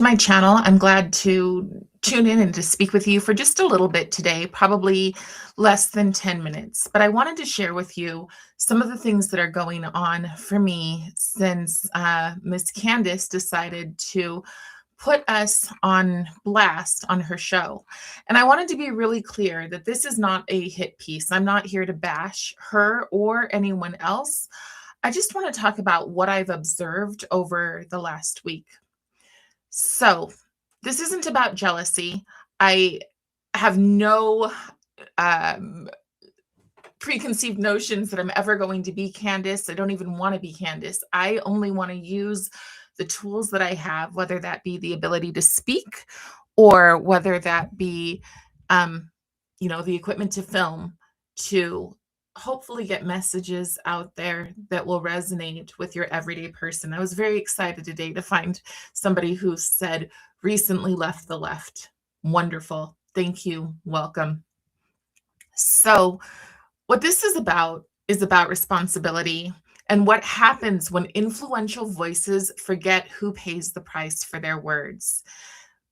My channel. I'm glad to tune in and to speak with you for just a little bit today, probably less than 10 minutes. But I wanted to share with you some of the things that are going on for me since Miss Candace decided to put us on blast on her show. And I wanted to be really clear that this is not a hit piece. I'm not here to bash her or anyone else. I just want to talk about what I've observed over the last week. So, this isn't about jealousy. I have no um, preconceived notions that I'm ever going to be Candace. I don't even want to be Candace. I only want to use the tools that I have, whether that be the ability to speak or whether that be, um, the equipment to film, to hopefully get messages out there that will resonate with your everyday person. I was very excited today to find somebody who said recently left the left. Wonderful. Thank you. Welcome. So, what this is about responsibility and what happens when influential voices forget who pays the price for their words.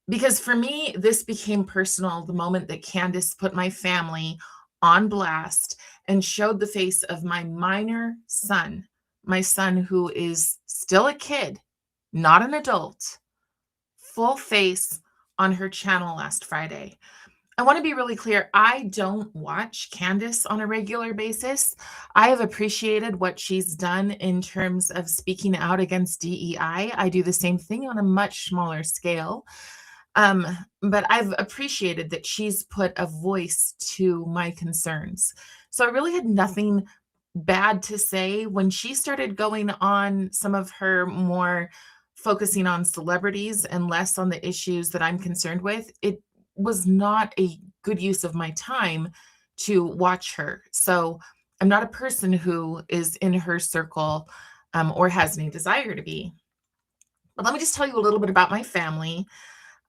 Because for me, this became personal the moment that Candace put my family on blast and showed the face of my minor son, my son who is still a kid, not an adult, full face on her channel last Friday. I want to be really clear. I don't watch Candace on a regular basis. I have appreciated what she's done in terms of speaking out against DEI. I do the same thing on a much smaller scale. Um, but I've appreciated that she's put a voice to my concerns. So I really had nothing bad to say when she started going on some of her more focusing on celebrities and less on the issues that I'm concerned with. It was not a good use of my time to watch her. So I'm not a person who is in her circle or has any desire to be. But let me just tell you a little bit about my family.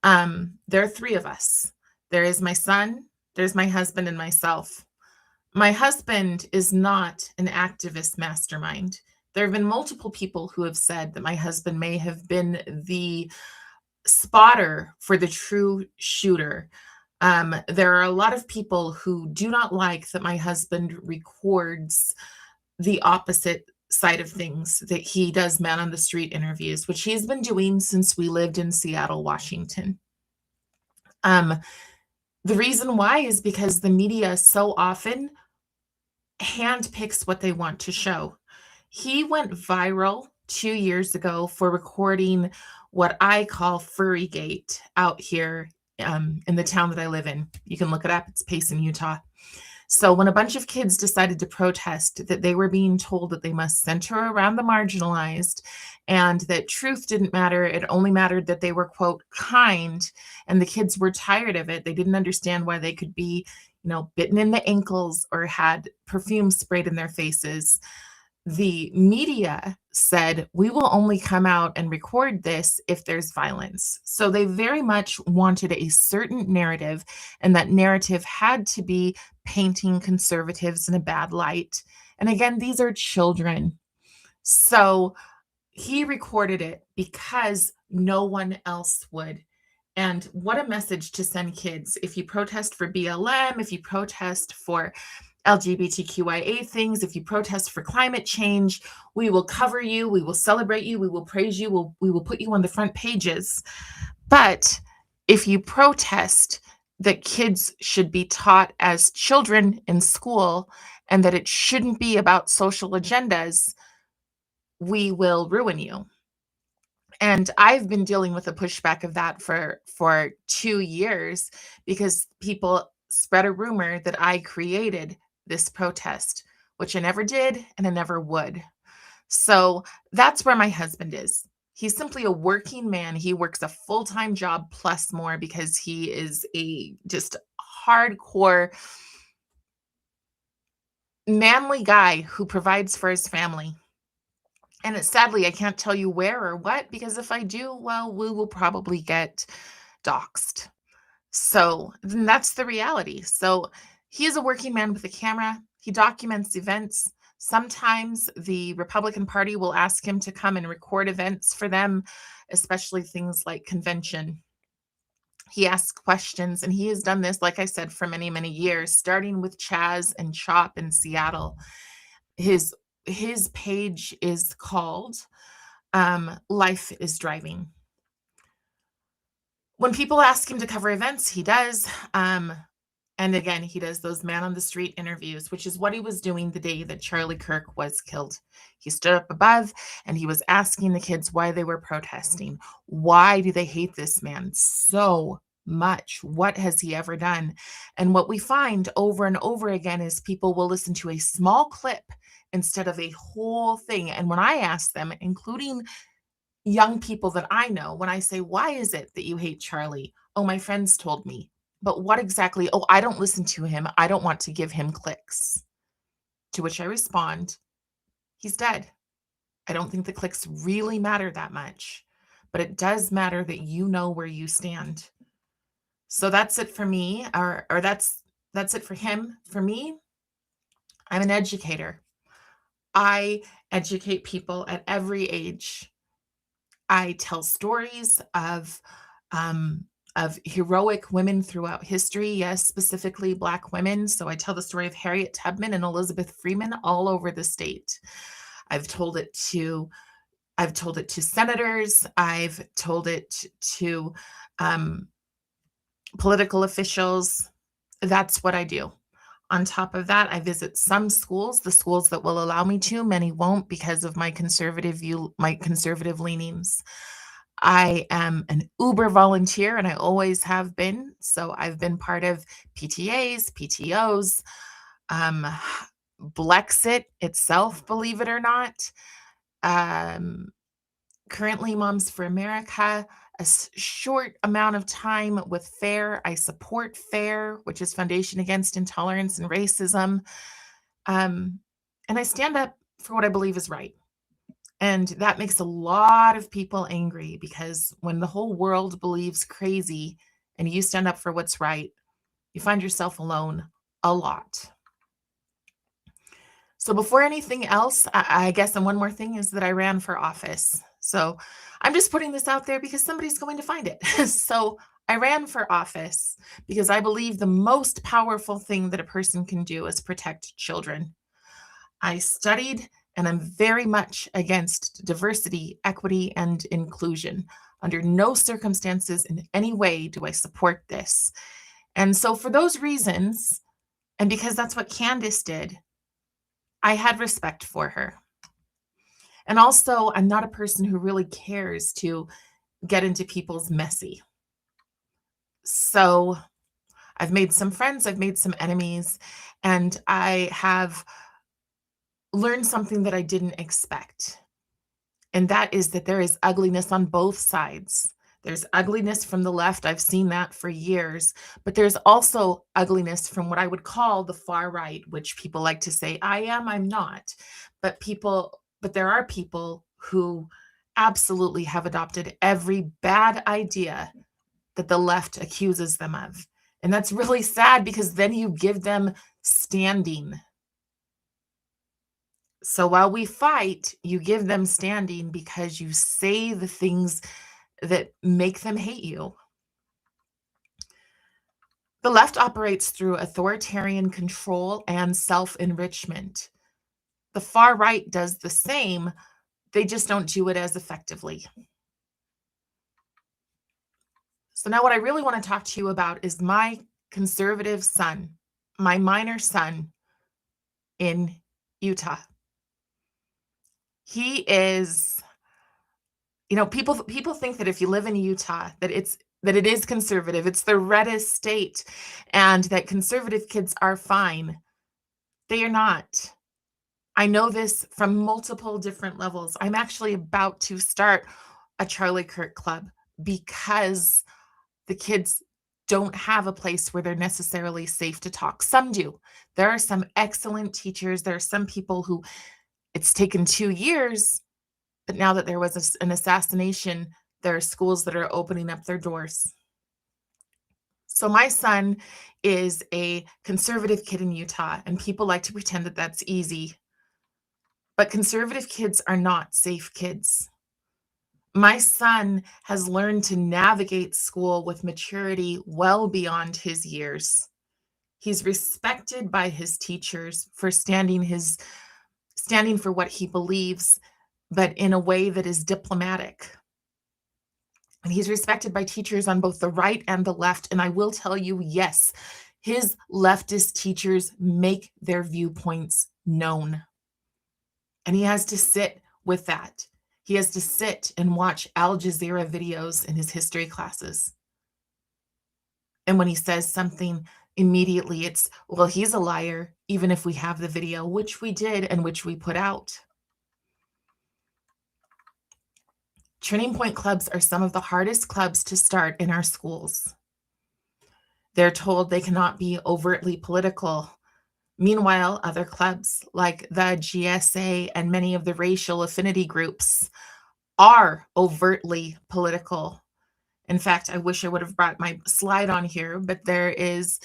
There are three of us. There is my son, there's my husband, and myself. My husband is not an activist mastermind. There have been multiple people who have said that my husband may have been the spotter for the true shooter. There are a lot of people who do not like that my husband records the opposite side of things, that he does man on the street interviews, which he's been doing since we lived in Seattle, Washington. Um, the reason why is because the media so often handpicks what they want to show. He went viral 2 years ago for recording what I call Furry Gate out here in the town that I live in. You can look it up. It's Payson, Utah. So when a bunch of kids decided to protest that they were being told that they must center around the marginalized and that truth didn't matter, it only mattered that they were, quote, kind, and the kids were tired of it. They didn't understand why they could be, bitten in the ankles or had perfume sprayed in their faces. The media said, we will only come out and record this if there's violence. So they very much wanted a certain narrative, and that narrative had to be painting conservatives in a bad light. And again, these are children. So he recorded it because no one else would. And what a message to send kids. If you protest for BLM, if you protest for LGBTQIA things, if you protest for climate change, we will cover you, we will celebrate you, we will praise you, we will put you on the front pages. But if you protest that kids should be taught as children in school and that it shouldn't be about social agendas, we will ruin you. And I've been dealing with the pushback of that for 2 years because people spread a rumor that I created this protest, which I never did and I never would. So that's where my husband is. He's simply a working man. He works a full-time job plus more because he is a just hardcore manly guy who provides for his family. And sadly, I can't tell you where or what, because if I do, well, we will probably get doxxed. So then that's the reality. So he is a working man with a camera. He documents events. Sometimes the Republican Party will ask him to come and record events for them. especially things like convention. He asks questions, and he has done this, like I said, for many, many years, starting with Chaz and Chop in Seattle. His his page is called Life is Driving. When people ask him to cover events, he does. And again, he does those man on the street interviews, which is what he was doing the day that Charlie Kirk was killed. He stood up above and he was asking the kids why they were protesting. Why do they hate this man so much? What has he ever done? And what we find over and over again is people will listen to a small clip instead of a whole thing. And when I ask them, including young people that I know, when I say, "Why is it that you hate Charlie?" "Oh, my friends told me." "But what exactly?" "Oh, I don't listen to him. I don't want to give him clicks." To which I respond, "He's dead. I don't think the clicks really matter that much, but it does matter that you know where you stand." So that's it for me, or that's it for him. For me, I'm an educator. I educate people at every age. I tell stories of heroic women throughout history, yes, specifically Black women. So I tell the story of Harriet Tubman and Elizabeth Freeman all over the state. I've told it to I've told it to senators. I've told it to um, political officials. That's what I do. On top of that, I visit some schools, the schools that will allow me to. Many won't because of my conservative view, my conservative leanings. I am an Uber volunteer and I always have been. So I've been part of PTAs, PTOs, um, Blexit itself, believe it or not. Um, Currently, Moms for America, short amount of time with FAIR. I support FAIR, which is Foundation Against Intolerance and Racism. Um, and I stand up for what I believe is right. And that makes a lot of people angry because when the whole world believes crazy and you stand up for what's right, you find yourself alone a lot. So before anything else, I guess, and one more thing is that I ran for office. So I'm just putting this out there because somebody's going to find it. So I ran for office because I believe the most powerful thing that a person can do is protect children. I studied and I'm very much against diversity, equity, and inclusion. Under no circumstances in any way do I support this. And so, for those reasons, and because that's what Candace did, I had respect for her. And also, I'm not a person who really cares to get into people's messy. So, I've made some friends, I've made some enemies, and I have learned something that I didn't expect. And that is that there is ugliness on both sides. There's ugliness from the left. I've seen that for years. But there's also ugliness from what I would call the far right, which people like to say, I am, I'm not. But there are people who absolutely have adopted every bad idea that the left accuses them of. And that's really sad because then you give them standing. So while we fight, you give them standing because you say the things that make them hate you. The left operates through authoritarian control and self enrichment. The far right does the same, they just don't do it as effectively. So, now what I really want to talk to you about is my conservative son, my minor son in Utah. He is, people think that if you live in Utah, that it is conservative. It's the reddest state, and that conservative kids are fine. They are not. I know this from multiple different levels. I'm actually about to start a Charlie Kirk club because the kids don't have a place where they're necessarily safe to talk. Some do. There are some excellent teachers. There are some people who it's taken 2 years, but now that there was an assassination, there are schools that are opening up their doors. So my son is a conservative kid in Utah, and people like to pretend that that's easy. But conservative kids are not safe kids. My son has learned to navigate school with maturity well beyond his years. He's respected by his teachers for standing for what he believes, but in a way that is diplomatic. And he's respected by teachers on both the right and the left. And I will tell you, yes, his leftist teachers make their viewpoints known. And he has to sit with that. He has to sit and watch Al Jazeera videos in his history classes. And when he says something, immediately it's, well, he's a liar, even if we have the video, which we did and which we put out. Turning Point clubs are some of the hardest clubs to start in our schools. They're told they cannot be overtly political. Meanwhile, other clubs like the GSA and many of the racial affinity groups are overtly political. In fact, I wish I would have brought my slide on here, but there's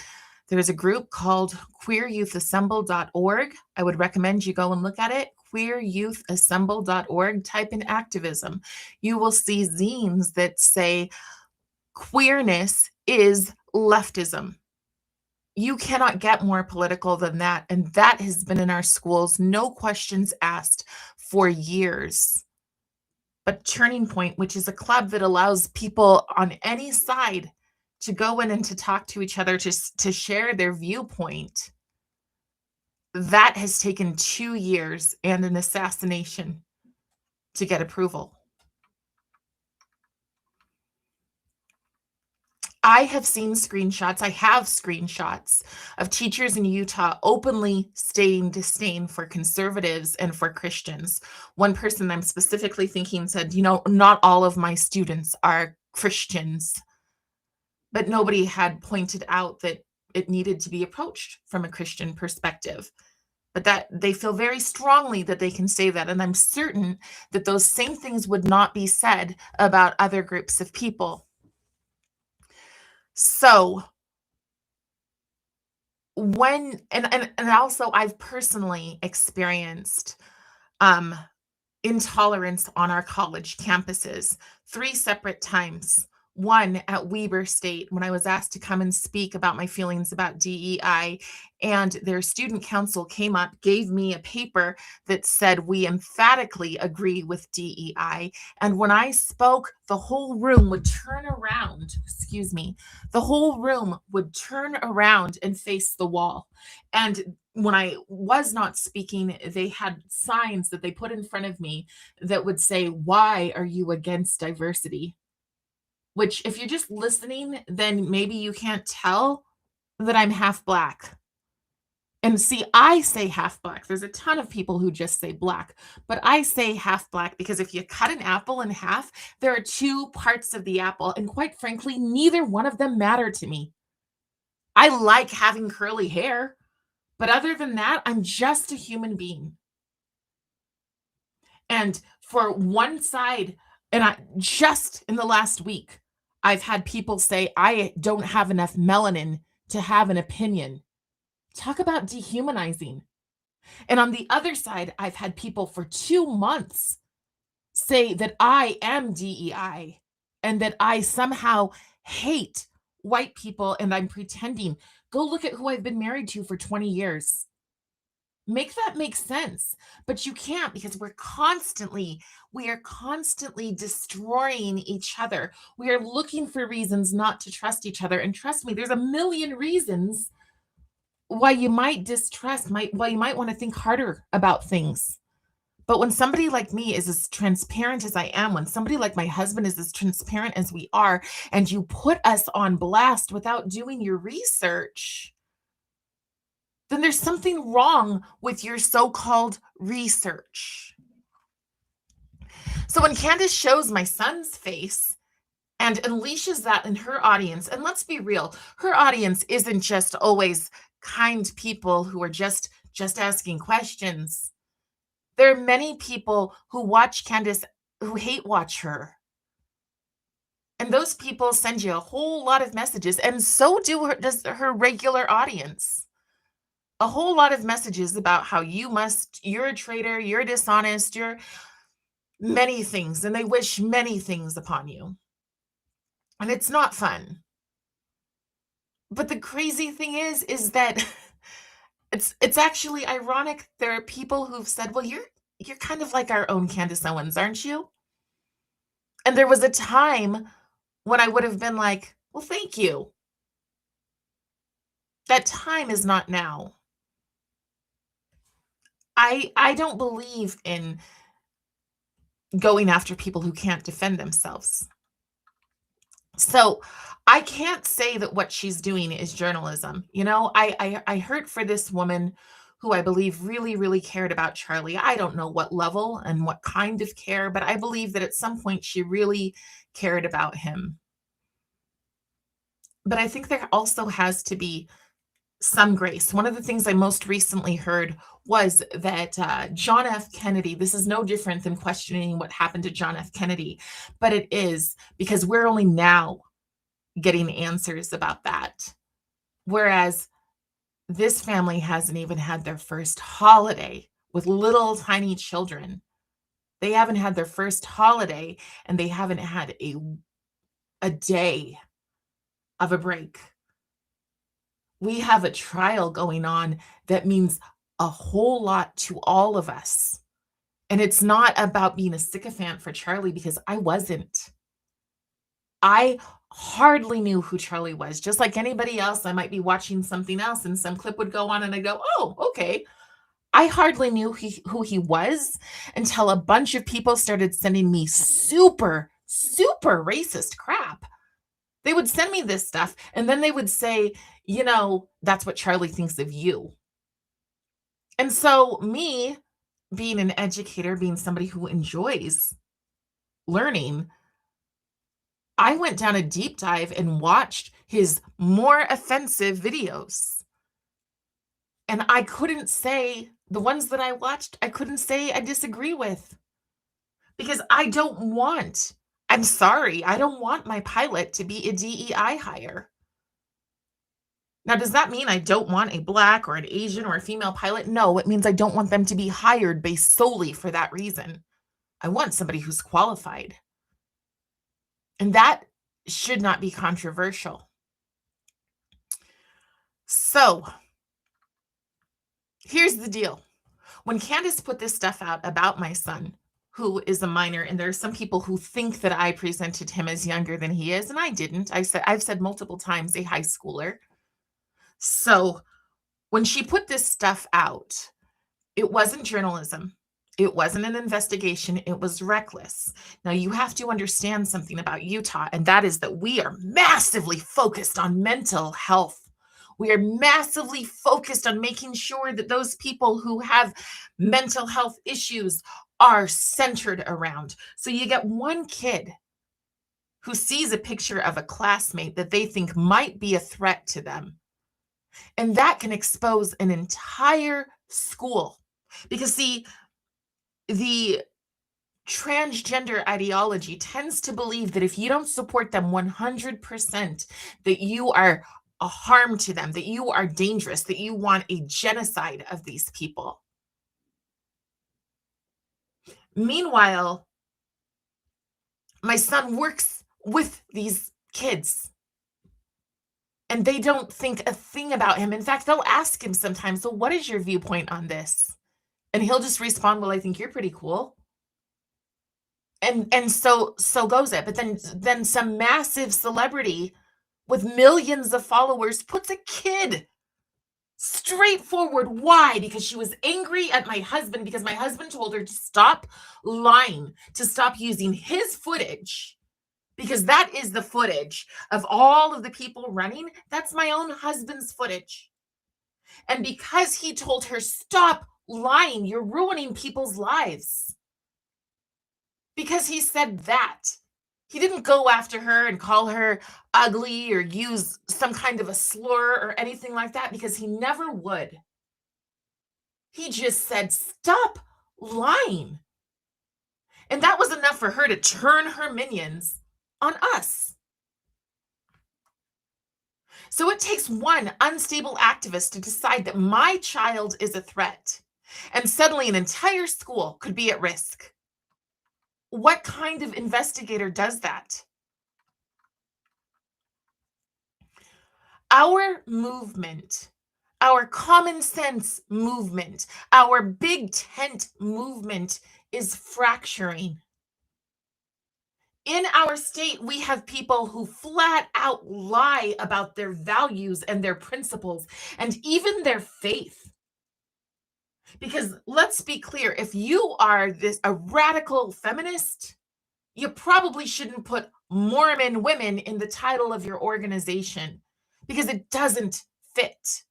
a group called queeryouthassemble.org. I would recommend you go and look at it. Queeryouthassemble.org. Type in activism. You will see zines that say queerness is leftism. You cannot get more political than that. And that has been in our schools, no questions asked, for years. But Turning Point, which is a club that allows people on any side to go in and to talk to each other, to share their viewpoint, that has taken 2 years and an assassination to get approval. I have have screenshots of teachers in Utah openly stating disdain for conservatives and for Christians. One person I'm specifically thinking said, not all of my students are Christians, but nobody had pointed out that it needed to be approached from a Christian perspective. But that they feel very strongly that they can say that. And I'm certain that those same things would not be said about other groups of people. So and also I've personally experienced intolerance on our college campuses 3 separate times. One at Weber State, when I was asked to come and speak about my feelings about DEI, and their student council came up, gave me a paper that said we emphatically agree with DEI. And when I spoke, the whole room would turn around, the whole room would turn around and face the wall. And when I was not speaking, they had signs that they put in front of me that would say, "Why are you against diversity?" Which, if you're just listening, then maybe you can't tell that I'm half Black. And see, I say half Black. There's a ton of people who just say Black, but I say half Black because if you cut an apple in half, there are 2 parts of the apple, and quite frankly, neither one of them matter to me. I like having curly hair, but other than that, I'm just a human being. And for one side, and just in the last week, I've had people say, I don't have enough melanin to have an opinion. Talk about dehumanizing. And on the other side, I've had people for 2 months say that I am DEI and that I somehow hate white people and I'm pretending. Go look at who I've been married to for 20 years. Make that make sense, but you can't because we are constantly destroying each other. We are looking for reasons not to trust each other, and trust me, there's a million reasons why you might distrust, why you might want to think harder about things. But when somebody like me is as transparent as I am, when somebody like my husband is as transparent as we are, and you put us on blast without doing your research, then there's something wrong with your so-called research. So when Candace shows my son's face and unleashes that in her audience, and let's be real, her audience isn't just always kind people who are just asking questions. There are many people who watch Candace who hate watch her. And those people send you a whole lot of messages, and so does her regular audience. A whole lot of messages about how you're a traitor, you're dishonest, many things and they wish many things upon you. And it's not fun. But the crazy thing is that it's actually ironic. There are people who've said, "Well, you're kind of like our own Candace Owens, aren't you?" And there was a time when I would have been like, "Well, thank you." That time is not now. I don't believe in going after people who can't defend themselves. So, I can't say that what she's doing is journalism. I hurt for this woman who I believe really, really cared about Charlie. I don't know what level and what kind of care, but I believe that at some point she really cared about him. But I think there also has to be some grace. One of the things I most recently heard was that John F. Kennedy, this is no different than questioning what happened to John F. Kennedy, but it is because we're only now getting answers about that. Whereas this family hasn't even had their first holiday with little tiny children. They haven't had their first holiday and they haven't had a day of a break. We have a trial going on that means a whole lot to all of us. And it's not about being a sycophant for Charlie because I wasn't. I hardly knew who Charlie was. Just like anybody else, I might be watching something else and some clip would go on and I go, "Oh, okay." I hardly knew who he was until a bunch of people started sending me super, super racist crap. They would send me this stuff and then they would say, "That's what Charlie thinks of you." And so, me being an educator, being somebody who enjoys learning, I went down a deep dive and watched his more offensive videos. And I couldn't say the ones that I watched, I couldn't say I disagree with because I'm sorry, I don't want my pilot to be a DEI hire. Now, does that mean I don't want a black or an Asian or a female pilot? No, it means I don't want them to be hired based solely for that reason. I want somebody who's qualified. And that should not be controversial. So, here's the deal. When Candace put this stuff out about my son, who is a minor, and there are some people who think that I presented him as younger than he is, and I didn't. I've said multiple times a high schooler. So, when she put this stuff out, it wasn't journalism. It wasn't an investigation. It was reckless. Now, you have to understand something about Utah, and that is that we are massively focused on mental health. We are massively focused on making sure that those people who have mental health issues are centered around. So you get one kid who sees a picture of a classmate that they think might be a threat to them, and that can expose an entire school. Because, see, the transgender ideology tends to believe that if you don't support them 100%, that you are a harm to them, that you are dangerous, that you want a genocide of these people. Meanwhile, my son works with these kids and they don't think a thing about him. In fact, they'll ask him sometimes, "So what is your viewpoint on this?" And he'll just respond, "Well, I think you're pretty cool." And so goes it. But then some massive celebrity with millions of followers puts a kid straightforward. Why? Because she was angry at my husband because my husband told her to stop lying, to stop using his footage, because that is the footage of all of the people running. That's my own husband's footage. And because he told her, "Stop lying, you're ruining people's lives." Because he said that. He didn't go after her and call her ugly or use some kind of a slur or anything like that because he never would. He just said, "Stop lying." And that was enough for her to turn her minions on us. So it takes one unstable activist to decide that my child is a threat, and suddenly an entire school could be at risk. What kind of investigator does that? Our movement, our common sense movement, our big tent movement is fracturing. In our state, we have people who flat out lie about their values and their principles and even their faith. Because let's be clear, if you are a radical feminist, you probably shouldn't put Mormon women in the title of your organization because it doesn't fit.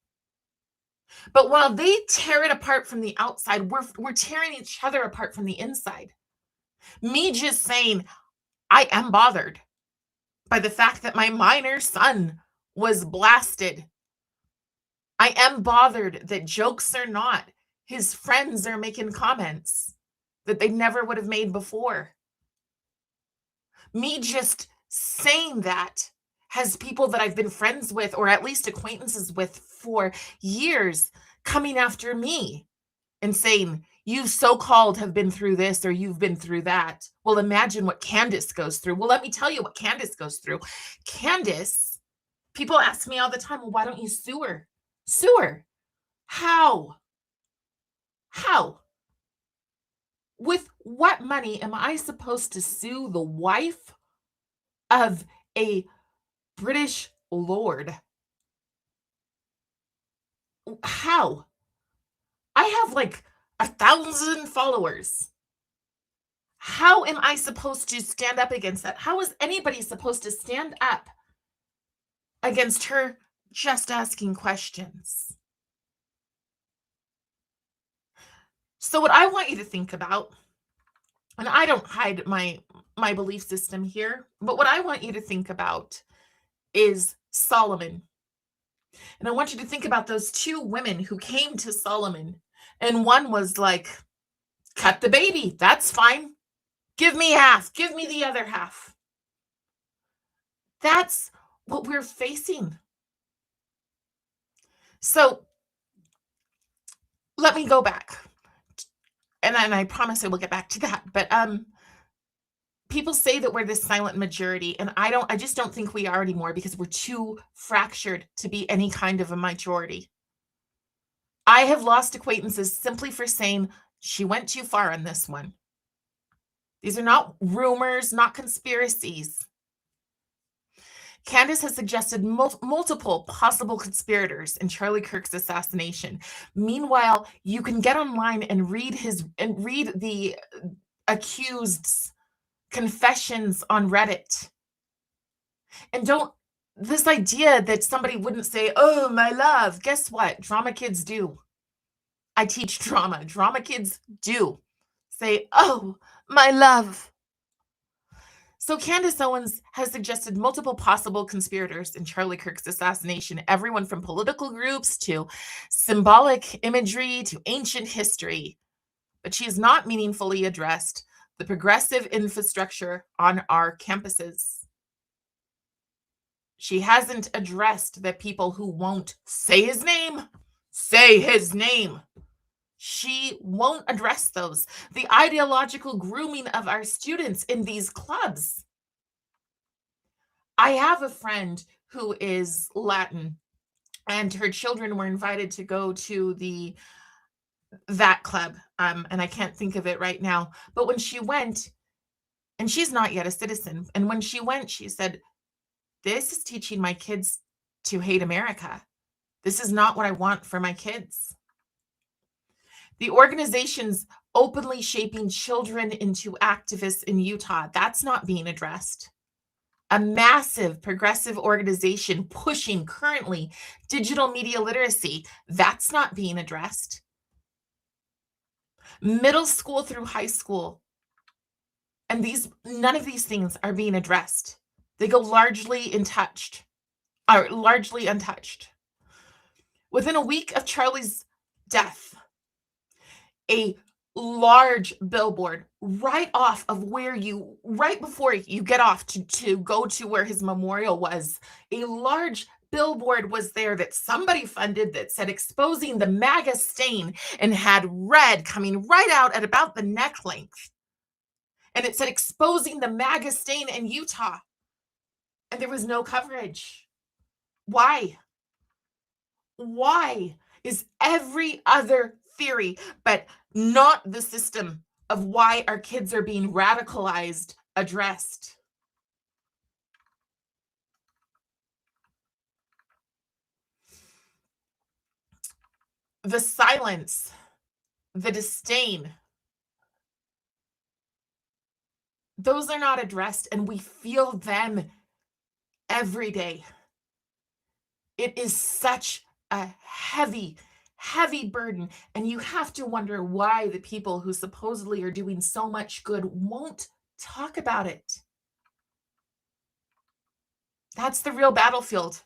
But while they tear it apart from the outside, we're tearing each other apart from the inside. Me just saying I am bothered by the fact that my minor son was blasted. I am bothered that, jokes or not, his friends are making comments that they never would have made before. Me just saying that has people that I've been friends with, or at least acquaintances with for years, coming after me and saying, you so-called have been through this or you've been through that. Well, imagine what Candace goes through. Well, let me tell you what Candace goes through. Candace, people ask me all the time, well, why don't you sue her? Sue her. How? How? With what money am I supposed to sue the wife of a British lord? How? I have like 1,000 followers. How am I supposed to stand up against that? How is anybody supposed to stand up against her just asking questions? So what I want you to think about, and I don't hide my belief system here, but what I want you to think about is Solomon. And I want you to think about those two women who came to Solomon, and one was like, cut the baby, that's fine. Give me half, give me the other half. That's what we're facing. So let me go back. And I promise I will get back to that. But people say that we're this silent majority, and I just don't think we are anymore because we're too fractured to be any kind of a majority. I have lost acquaintances simply for saying she went too far on this one. These are not rumors, not conspiracies. Candace has suggested multiple possible conspirators in Charlie Kirk's assassination. Meanwhile, you can get online and read the accused's confessions on Reddit. And this idea that somebody wouldn't say, "Oh, my love," guess what? Drama kids do. I teach drama. Drama kids do say, "Oh, my love." So Candace Owens has suggested multiple possible conspirators in Charlie Kirk's assassination, everyone from political groups to symbolic imagery to ancient history. But she has not meaningfully addressed the progressive infrastructure on our campuses. She hasn't addressed the people who won't say his name. Say his name. She won't address those. The ideological grooming of our students in these clubs. I have a friend who is Latin, and her children were invited to go to that club. And I can't think of it right now. But when she went, and she's not yet a citizen, and when she went, she said, "This is teaching my kids to hate America. This is not what I want for my kids." The organizations openly shaping children into activists in Utah, that's not being addressed. A massive progressive organization pushing currently digital media literacy, that's not being addressed. Middle school through high school, and none of these things are being addressed. They go largely untouched. Within a week of Charlie's death, a large billboard right before you get off to go to where his memorial was, a large billboard was there that somebody funded that said exposing the MAGA stain and had red coming right out at about the neck length. And it said exposing the MAGA stain in Utah. And there was no coverage. Why? Why is every other theory, but not the system of why our kids are being radicalized, addressed? The silence, the disdain, those are not addressed, and we feel them every day. It is such a heavy, heavy burden, and you have to wonder why the people who supposedly are doing so much good won't talk about it. That's the real battlefield.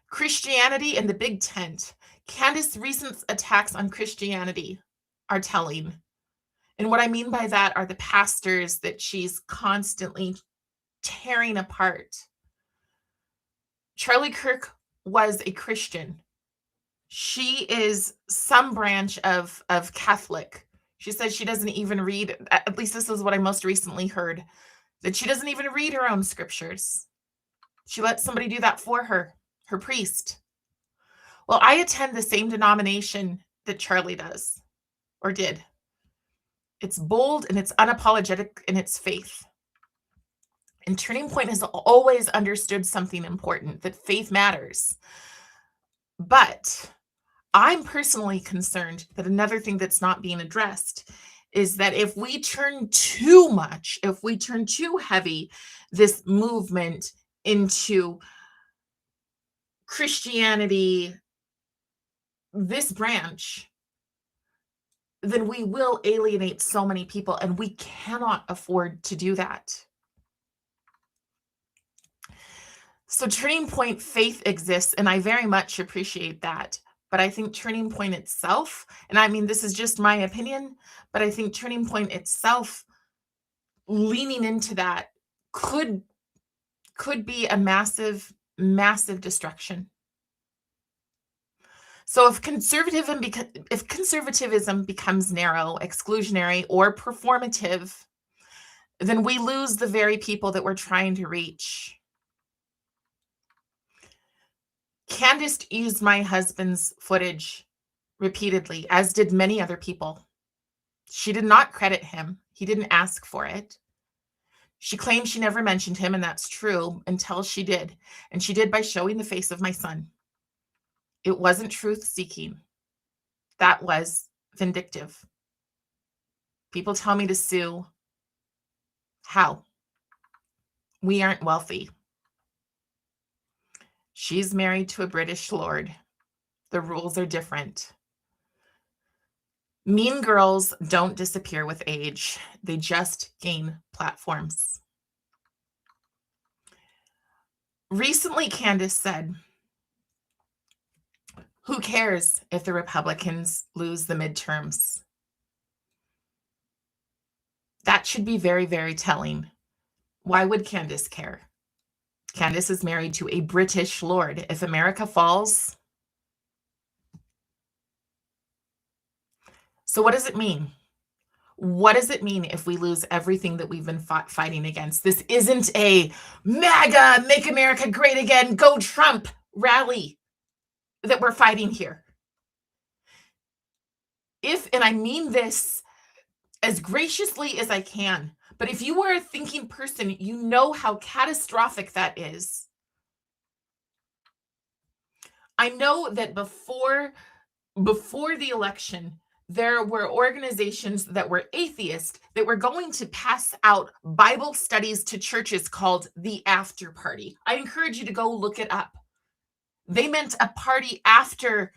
Christianity and the big tent. Candace's recent attacks on Christianity are telling. And what I mean by that are the pastors that she's constantly tearing apart. Charlie Kirk was a Christian. She is some branch of Catholic. She says she doesn't even read, at least this is what I most recently heard, that she doesn't even read her own scriptures. She lets somebody do that for her, her priest. Well, I attend the same denomination that Charlie does, or did. It's bold and it's unapologetic in its faith. And Turning Point has always understood something important, that faith matters. But I'm personally concerned that another thing that's not being addressed is that if we turn too much, if we turn too heavy this movement into Christianity, this branch, then we will alienate so many people, and we cannot afford to do that. So Turning Point faith exists, and I very much appreciate that. But I think Turning Point itself, and I mean, this is just my opinion, but I think Turning Point itself leaning into that could be a massive, massive destruction. So if conservatism becomes narrow, exclusionary, or performative, then we lose the very people that we're trying to reach. Candace used my husband's footage repeatedly, as did many other people. She did not credit him. He didn't ask for it. She claims she never mentioned him, and that's true until she did. And she did by showing the face of my son. It wasn't truth-seeking. That was vindictive. People tell me to sue. How? We aren't wealthy. She's married to a British lord. The rules are different. Mean girls don't disappear with age. They just gain platforms. Recently, Candace said, "Who cares if the Republicans lose the midterms?" That should be very, very telling. Why would Candace care? Candace is married to a British lord. If America falls, so what does it mean? What does it mean if we lose everything that we've been fighting against? This isn't a MAGA, make America great again, go Trump rally that we're fighting here. And I mean this as graciously as I can, but if you are a thinking person, you know how catastrophic that is. I know that before the election, there were organizations that were atheist that were going to pass out Bible studies to churches called the after party. I encourage you to go look it up. They meant a party after,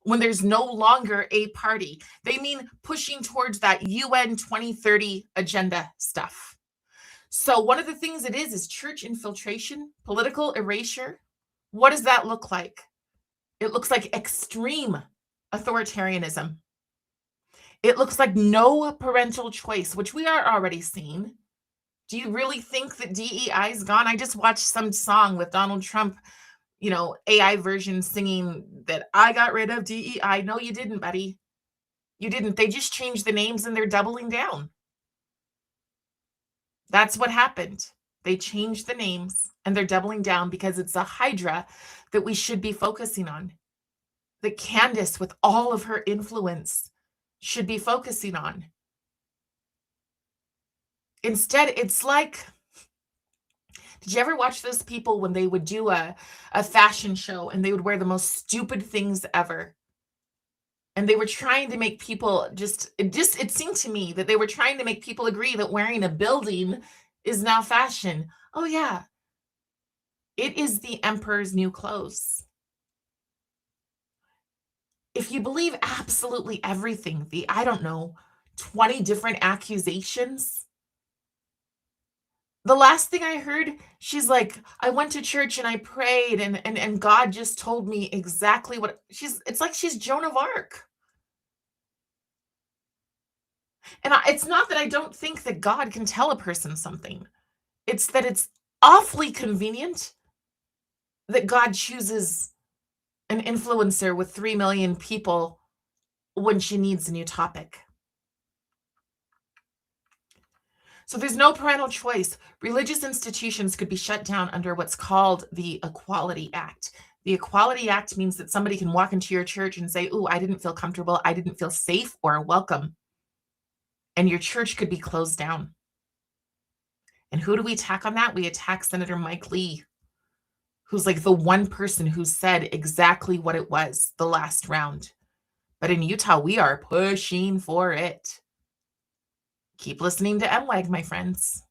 when there's no longer a party. They mean pushing towards that UN 2030 agenda stuff. So one of the things it is church infiltration, political erasure. What does that look like? It looks like extreme authoritarianism. It looks like no parental choice, which we are already seeing. Do you really think that DEI is gone? I just watched some song with Donald Trump, AI version singing that I got rid of DEI. No, you didn't, buddy. You didn't. They just changed the names and they're doubling down. That's what happened. They changed the names and they're doubling down because it's a hydra that we should be focusing on. That Candace, with all of her influence, should be focusing on. Instead, it's like, did you ever watch those people when they would do a fashion show and they would wear the most stupid things ever? And they were trying to make people it seemed to me that they were trying to make people agree that wearing a building is now fashion. Oh yeah, it is the emperor's new clothes. If you believe absolutely everything, the, I don't know, 20 different accusations. The last thing I heard, she's like, I went to church and I prayed and God just told me exactly what it's like she's Joan of Arc. And it's not that I don't think that God can tell a person something. It's that it's awfully convenient that God chooses an influencer with 3 million people when she needs a new topic. So there's no parental choice. Religious institutions could be shut down under what's called the Equality Act. The Equality Act means that somebody can walk into your church and say, "Ooh, I didn't feel comfortable, I didn't feel safe or welcome." And your church could be closed down. And who do we attack on that? We attack Senator Mike Lee, who's like the one person who said exactly what it was the last round. But in Utah, we are pushing for it. Keep listening to MWAG, my friends,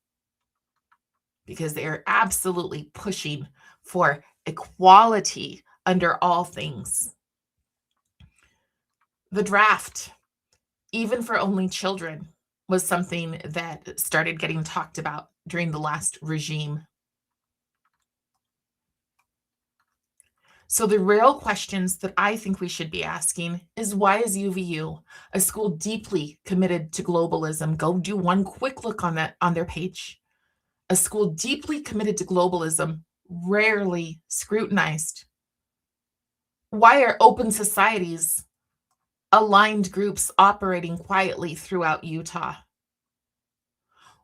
because they are absolutely pushing for equality under all things. The draft, even for only children, was something that started getting talked about during the last regime. So the real questions that I think we should be asking is, why is UVU, a school deeply committed to globalism? Go do one quick look on that on their page. A school deeply committed to globalism, rarely scrutinized. Why are open societies, aligned groups operating quietly throughout Utah?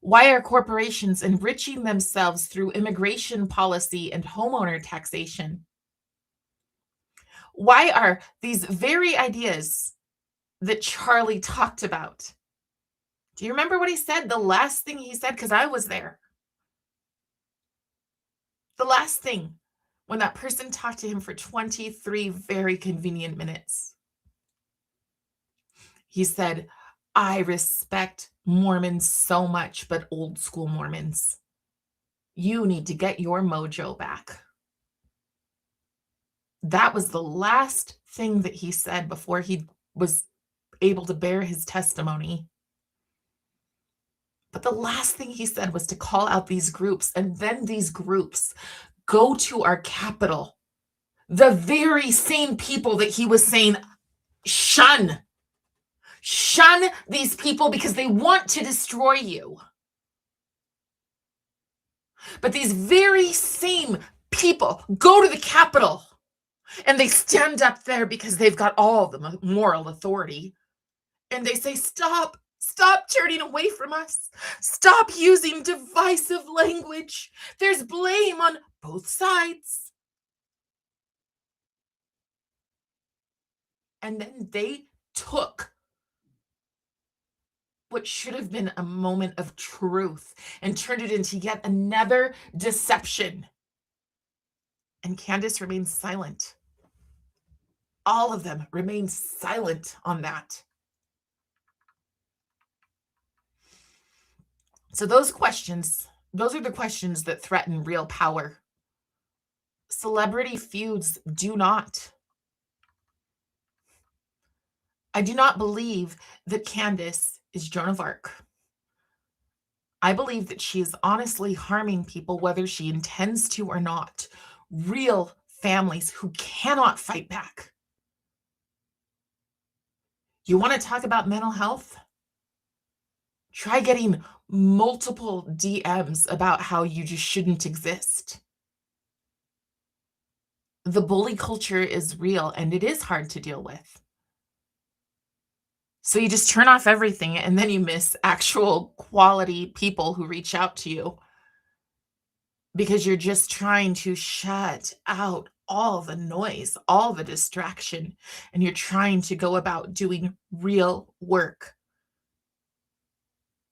Why are corporations enriching themselves through immigration policy and homeowner taxation? Why are these very ideas that Charlie talked about? Do you remember what he said? The last thing he said, because I was there. The last thing, when that person talked to him for 23 very convenient minutes, he said, I respect Mormons so much, but old school Mormons, you need to get your mojo back. That was the last thing that he said before he was able to bear his testimony. But the last thing he said was to call out these groups, and then these groups go to our capital. The very same people that he was saying, shun these people because they want to destroy you. But these very same people go to the Capitol and they stand up there because they've got all the moral authority. And they say, stop turning away from us. Stop using divisive language. There's blame on both sides. And then they took what should have been a moment of truth and turned it into yet another deception. And Candace remains silent. All of them remain silent on that. So those are the questions that threaten real power. Celebrity feuds do not. I do not believe that Candace is Joan of Arc. I believe that she is honestly harming people, whether she intends to or not. Real families who cannot fight back. You want to talk about mental health? Try getting multiple DMs about how you just shouldn't exist. The bully culture is real and it is hard to deal with. So you just turn off everything and then you miss actual quality people who reach out to you because you're just trying to shut out all the noise, all the distraction, and you're trying to go about doing real work.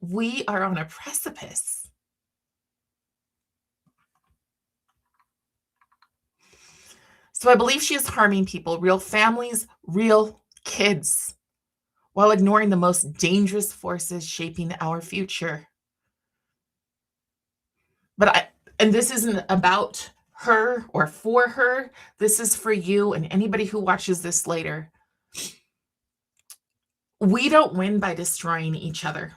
We are on a precipice. So I believe she is harming people, real families, real kids, while ignoring the most dangerous forces shaping our future. But and this isn't about her or for her. This is for you and anybody who watches this later. We don't win by destroying each other.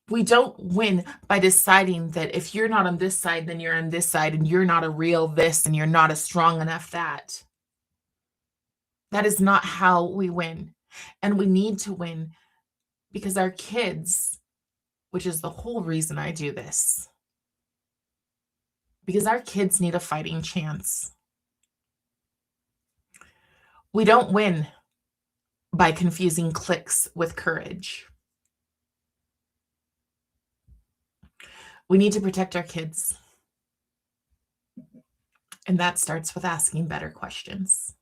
We don't win by deciding that if you're not on this side, then you're on this side, and you're not a real this, and you're not a strong enough that. That is not how we win. And we need to win because our kids, which is the whole reason I do this, because our kids need a fighting chance. We don't win by confusing clicks with courage. We need to protect our kids. And that starts with asking better questions.